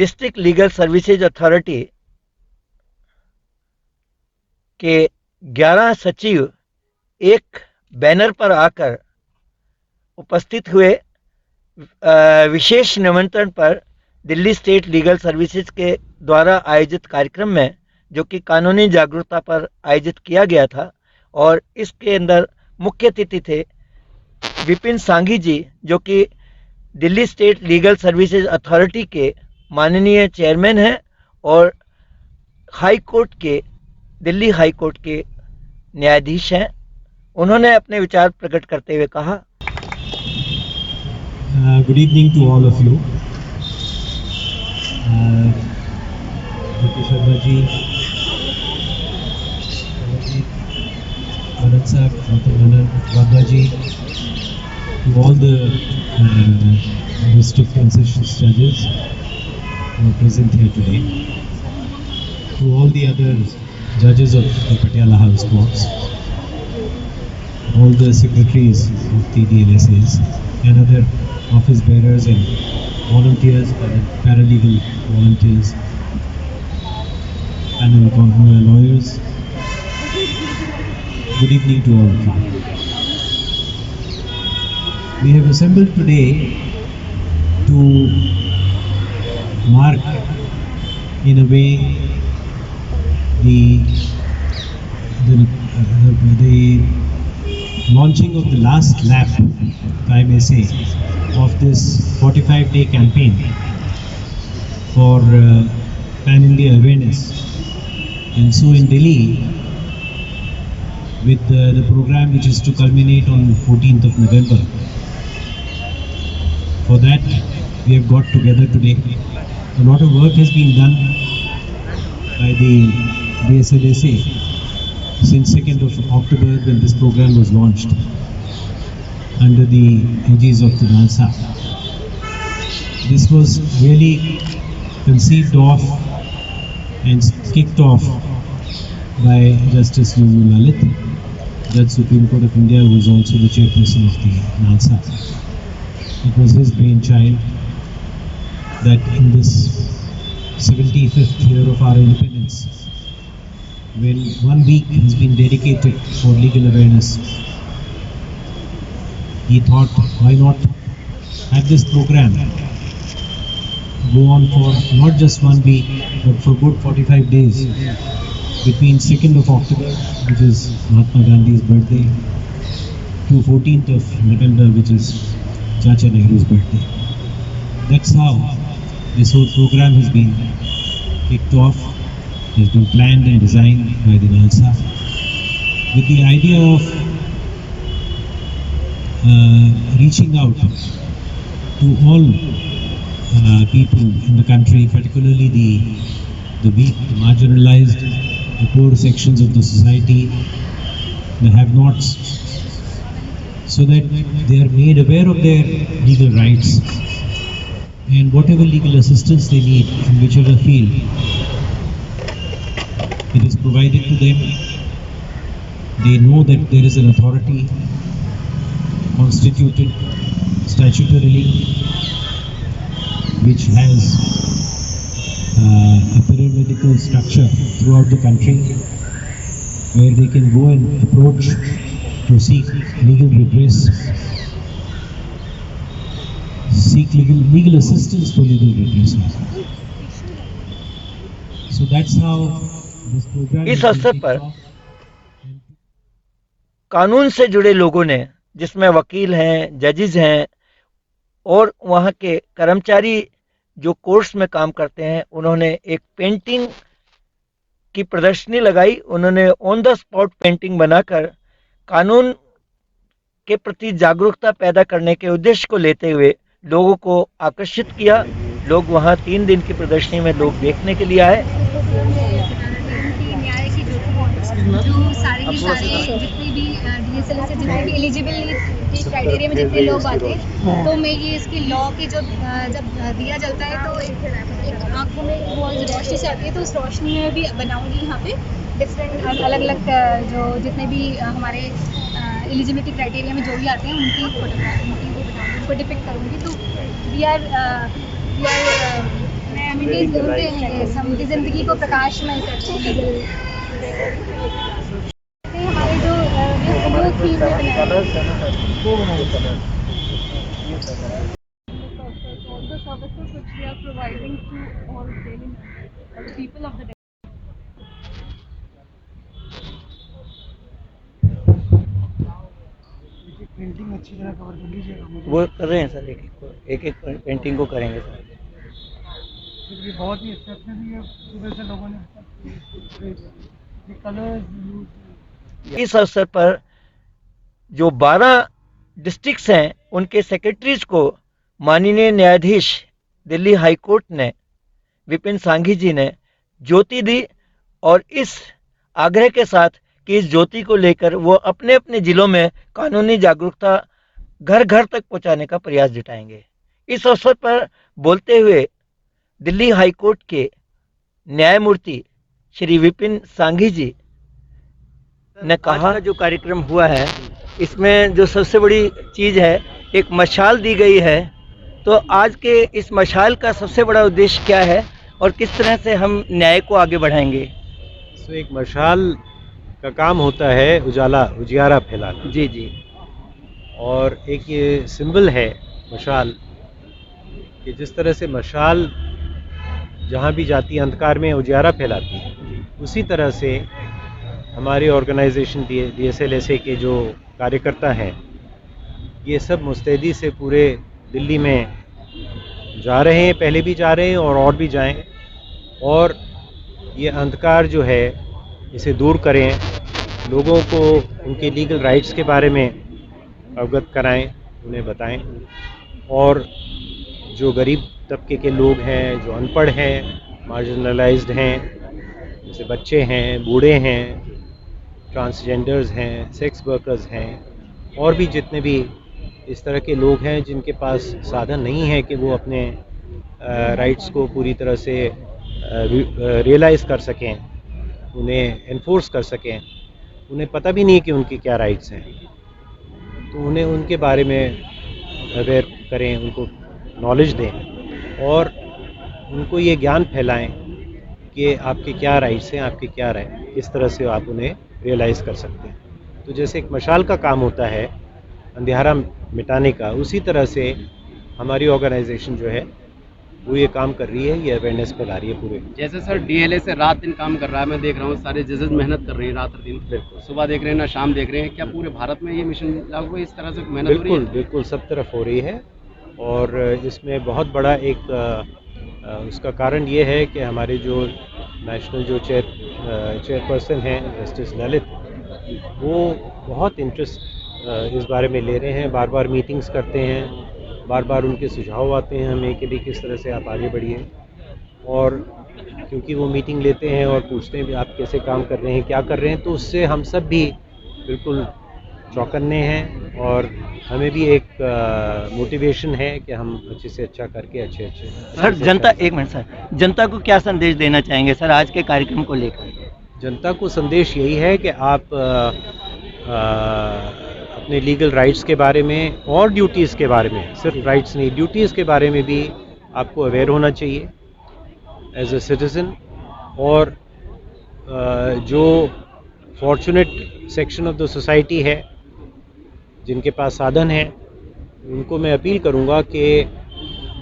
District legal services authority के 11 सचिव एक बैनर पर आकर उपस्थित हुए। विशेष निमंत्रण पर दिल्ली स्टेट लीगल सर्विसेज के द्वारा आयोजित कार्यक्रम में, जो कि कानूनी जागरूकता पर आयोजित किया गया था, और इसके अंदर मुख्य अतिथि थे विपिन सांघी जी, जो कि Delhi state legal services authority के माननीय चेयरमैन हैं और हाई कोर्ट के, दिल्ली हाई कोर्ट के न्यायाधीश हैं। उन्होंने अपने विचार प्रकट करते हुए कहा, good evening to all of you. Sharma ji, Anand Sahab, Vadra ji, to all the district and sessions judges who are present here today, to all the other judges of the Patiala House Courts, all the secretaries of the DLSAs and other office bearers and volunteers and paralegal volunteers and lawyers. Good evening to all of you. We have assembled today to mark in a way the launching of the last lap, if I may say, of this 45-day campaign for pan-India awareness. And so in Delhi, with the program which is to culminate on 14th of November. For that, we have got together today. A lot of work has been done by the DSLSA since 2nd of October when this program was launched under the aegis of the NALSA. This was really conceived of and kicked off by Justice Lulu Lalit, Judge Supreme Court of India, who is also the chairperson of the NALSA. It was his brainchild that in this 75th year of our independence, when 1 week has been dedicated for legal awareness, he thought, why not have this program go on for not just 1 week, but for good 45 days, between 2nd of October, which is Mahatma Gandhi's birthday, to 14th of November, which is Chacha Nehru's birthday. That's how this whole program has been kicked off, has been planned and designed by the NALSA, with the idea of reaching out to all people in the country, particularly the weak, the marginalized, the poor sections of the society, the have-nots, so that they are made aware of their legal rights and whatever legal assistance they need in whichever field, it is provided to them. They know that there is an authority constituted statutorily which has a paramedical structure throughout the country where they can go and approach to seek legal redress, seek legal assistance for legal redress. So that's how this program इस अवसर पर कानून से जुड़े लोगों ने, जिसमें वकील हैं, जजेस हैं और वहाँ के कर्मचारी जो कोर्ट्स में काम करते हैं, उन्होंने एक पेंटिंग की प्रदर्शनी लगाई। उन्होंने ऑन द स्पॉट पेंटिंग बनाकर कानून के प्रति जागरूकता पैदा करने के उद्देश्य को लेते हुए लोगों को आकर्षित किया। लोग वहाँ 3 दिन की प्रदर्शनी में लोग देखने के लिए आए। जो सारे के सारे जितने भी DSL से जितने भी एलिजिबल क्राइटेरिया में जितने लोग आते हैं, तो मैं ये इसकी लॉ की जो जब दिया जलता है तो एक आँखों में वो रोशनी से आती है, तो उस रोशनी में भी बनाऊंगी यहाँ पे डिफरेंट अलग अलग जो जितने भी हमारे एलिजिबिलिटी क्राइटेरिया में जो भी आते हैं उनकी फोटोग्राफ, उनकी वो बनाऊँगी, उनको डिपिक्ट करूँगी। तो वी आर उनकी जिंदगी को प्रकाशमय करते हैं। हमारे जो थीम पे all the services which we are providing to all daily members, all the people of the day. Painting अच्छी तरह कवर कर लीजिएगा। वो कर रहे हैं सर, एक एक पेंटिंग को करेंगे सर। क्योंकि बहुत ही एक्सेप्शनली है, सुबह से लोगों ने कलर्स। इस अवसर पर जो 12 डिस्ट्रिक्ट्स हैं उनके सेक्रेटरीज को माननीय न्यायाधीश दिल्ली हाई कोर्ट ने विपिन सांघी जी ने ज्योति दी, और इस आग्रह के साथ कि इस ज्योति को लेकर वो अपने अपने जिलों में कानूनी जागरूकता घर घर तक पहुंचाने का प्रयास जुटाएंगे। इस अवसर पर बोलते हुए दिल्ली हाई कोर्ट के न्यायमूर्ति श्री विपिन सांघी जी ने कहा, जो कार्यक्रम हुआ है इसमें जो सबसे बड़ी चीज है, एक मशाल दी गई है। तो आज के इस मशाल का सबसे बड़ा उद्देश्य क्या है और किस तरह से हम न्याय को आगे बढ़ाएंगे? तो एक मशाल का काम होता है उजियारा फैलाना। जी जी। और एक ये सिंबल है मशाल कि जिस तरह से मशाल जहाँ भी जाती है अंधकार में उजियारा फैलाती है, उसी तरह से हमारे ऑर्गेनाइजेशन DSLSA के जो कार्यकर्ता हैं ये सब मुस्तैदी से पूरे दिल्ली में जा रहे हैं, पहले भी जा रहे हैं और भी जाएं, और ये अंधकार जो है इसे दूर करें, लोगों को उनके लीगल राइट्स के बारे में अवगत कराएं, उन्हें बताएं, और जो गरीब तबके के लोग हैं, जो अनपढ़ हैं, मार्जिनलाइज्ड हैं, जैसे बच्चे हैं, बूढ़े हैं, ट्रांसजेंडर्स हैं, सेक्स वर्कर्स हैं, और भी जितने भी इस तरह के लोग हैं जिनके पास साधन नहीं है कि वो अपने राइट्स को पूरी तरह से रियलाइज़ कर सकें, उन्हें एनफोर्स कर सकें, उन्हें पता भी नहीं कि उनके क्या राइट्स हैं, तो उन्हें उनके बारे में अवेयर करें, उनको नॉलेज दें और उनको ये ज्ञान फैलाएं कि आपके क्या राइट्स हैं, आपके क्या किस तरह से आप उन्हें रियलाइज़ कर सकते हैं। तो जैसे एक मशाल का काम होता है अंधियारा मिटाने का, उसी तरह से हमारी ऑर्गेनाइजेशन जो है वो ये काम कर रही है, ये अवेयरनेस फैला रही है पूरे। जैसे सर DLSA रात दिन काम कर रहा है, मैं देख रहा हूँ सारे जजेस मेहनत कर रहे हैं रात दिन, बिल्कुल, सुबह देख रहे हैं ना शाम देख रहे हैं, क्या पूरे भारत में ये मिशन लागू है, इस तरह से मेहनत हो रही है? बिल्कुल सब तरफ हो रही है, और इसमें बहुत बड़ा एक उसका कारण ये है कि हमारे जो नेशनल जो चेयरपर्सन हैं जस्टिस ललित, वो बहुत इंटरेस्ट इस बारे में ले रहे हैं, बार बार मीटिंग्स करते हैं, बार बार उनके सुझाव आते हैं हमें कि भी किस तरह से आप आगे बढ़िए, और क्योंकि वो मीटिंग लेते हैं और पूछते हैं भी आप कैसे काम कर रहे हैं, क्या कर रहे हैं, तो उससे हम सब भी बिल्कुल चौकन्ने हैं और हमें भी एक मोटिवेशन है कि हम अच्छे से अच्छा करके अच्छे सर जनता, एक मिनट सर, जनता को क्या संदेश देना चाहेंगे सर आज के कार्यक्रम को लेकर? जनता को संदेश यही है कि आप अपने लीगल राइट्स के बारे में और ड्यूटीज़ के बारे में, सिर्फ राइट्स नहीं ड्यूटीज़ के बारे में भी आपको अवेयर होना चाहिए एज अ सिटीज़न, और जो fortunate section of the society है जिनके पास साधन है, उनको मैं अपील करूंगा कि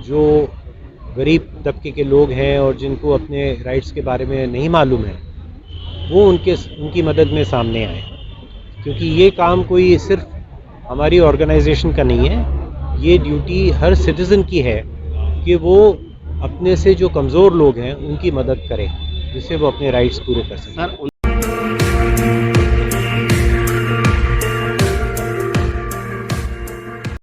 जो गरीब तबके के लोग हैं और जिनको अपने राइट्स के बारे में नहीं मालूम है, वो उनकी मदद में सामने आए, क्योंकि ये काम कोई सिर्फ हमारी ऑर्गेनाइजेशन का नहीं है, ये ड्यूटी हर सिटीज़न की है कि वो अपने से जो कमज़ोर लोग हैं उनकी मदद करें, जिससे वो अपने राइट्स पूरे कर सकें। सर